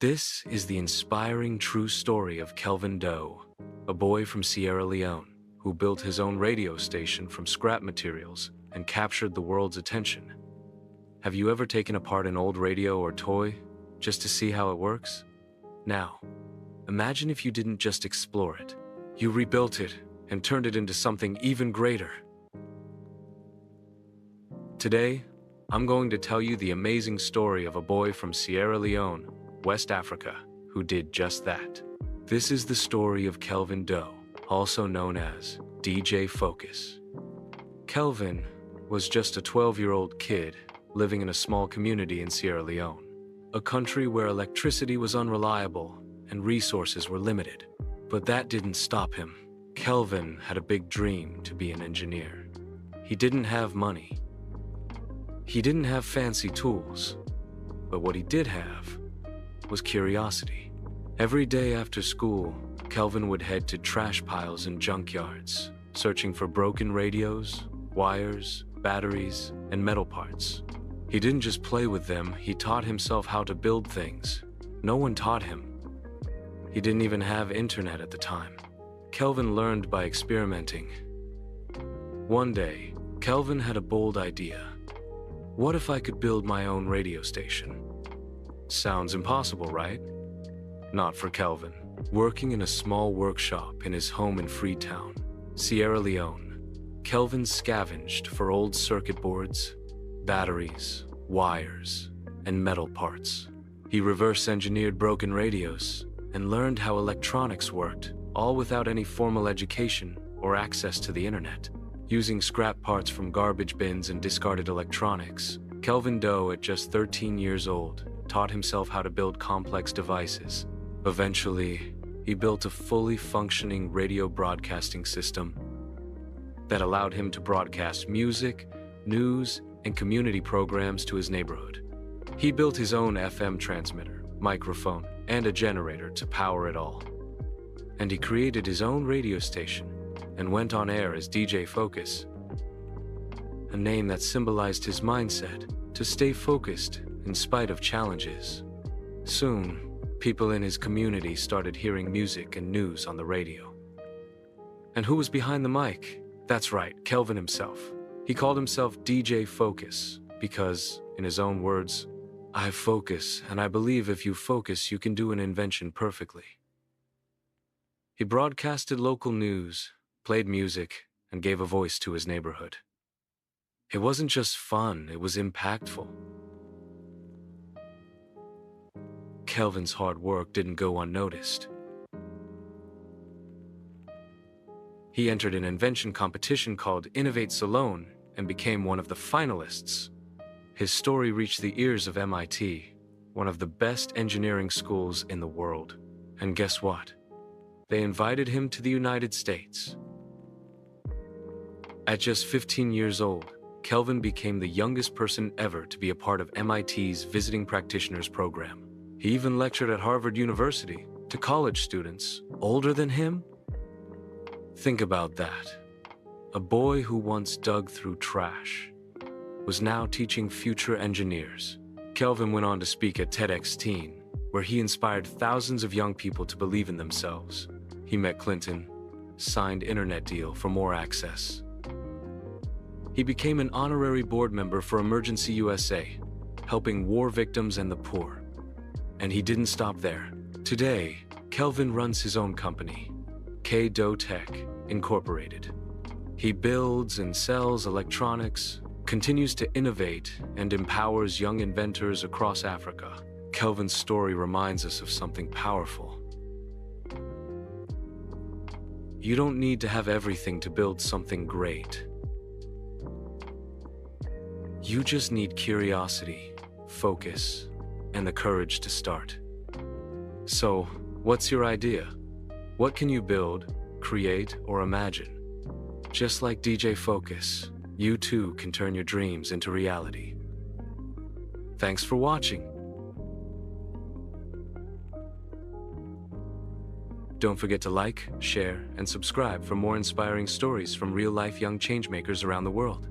This is the inspiring true story of Kelvin Doe, a boy from Sierra Leone who built his own radio station from scrap materials and captured the world's attention. Have you ever taken apart an old radio or toy just to see how it works? Now, imagine if you didn't just explore it. You rebuilt it and turned it into something even greater. Today, I'm going to tell you the amazing story of a boy from Sierra Leone, West Africa, who did just that. This is the story of Kelvin Doe, also known as DJ Focus. Kelvin was just a 12-year-old kid living in a small community in Sierra Leone, a country where electricity was unreliable and resources were limited. But that didn't stop him. Kelvin had a big dream to be an engineer. He didn't have money. He didn't have fancy tools. But what he did have was curiosity. Every day after school, Kelvin would head to trash piles and junkyards, searching for broken radios, wires, batteries, and metal parts. He didn't just play with them, he taught himself how to build things. No one taught him. He didn't even have internet at the time. Kelvin learned by experimenting. One day, Kelvin had a bold idea. What if I could build my own radio station? Sounds impossible, right? Not for Kelvin. Working in a small workshop in his home in Freetown, Sierra Leone, Kelvin scavenged for old circuit boards, batteries, wires, and metal parts. He reverse-engineered broken radios and learned how electronics worked, all without any formal education or access to the internet. Using scrap parts from garbage bins and discarded electronics, Kelvin Doe, at just 13 years old, taught himself how to build complex devices. Eventually, he built a fully functioning radio broadcasting system that allowed him to broadcast music, news, and community programs to his neighborhood. He built his own FM transmitter, microphone, and a generator to power it all. And he created his own radio station and went on air as DJ Focus, a name that symbolized his mindset to stay focused in spite of challenges. Soon, people in his community started hearing music and news on the radio. And who was behind the mic? That's right, Kelvin himself. He called himself DJ Focus because, in his own words, I focus, and I believe if you focus, you can do an invention perfectly. He broadcasted local news, played music, and gave a voice to his neighborhood. It wasn't just fun, it was impactful. Kelvin's hard work didn't go unnoticed. He entered an invention competition called Innovate Alone and became one of the finalists. His story reached the ears of MIT, one of the best engineering schools in the world. And guess what? They invited him to the United States. At just 15 years old, Kelvin became the youngest person ever to be a part of MIT's Visiting Practitioners program. He even lectured at Harvard University to college students older than him. Think about that. A boy who once dug through trash was now teaching future engineers. Kelvin went on to speak at TEDx Teen, where he inspired thousands of young people to believe in themselves. He met Clinton, signed internet deal for more access. He became an honorary board member for Emergency USA, helping war victims and the poor. And he didn't stop there. Today, Kelvin runs his own company, Doe Tech Incorporated. He builds and sells electronics, continues to innovate, and empowers young inventors across Africa. Kelvin's story reminds us of something powerful. You don't need to have everything to build something great. You just need curiosity, focus, and the courage to start. So, what's your idea? What can you build, create, or imagine? Just like DJ Focus, you too can turn your dreams into reality. Thanks for watching. Don't forget to like, share, and subscribe for more inspiring stories from real-life young changemakers around the world.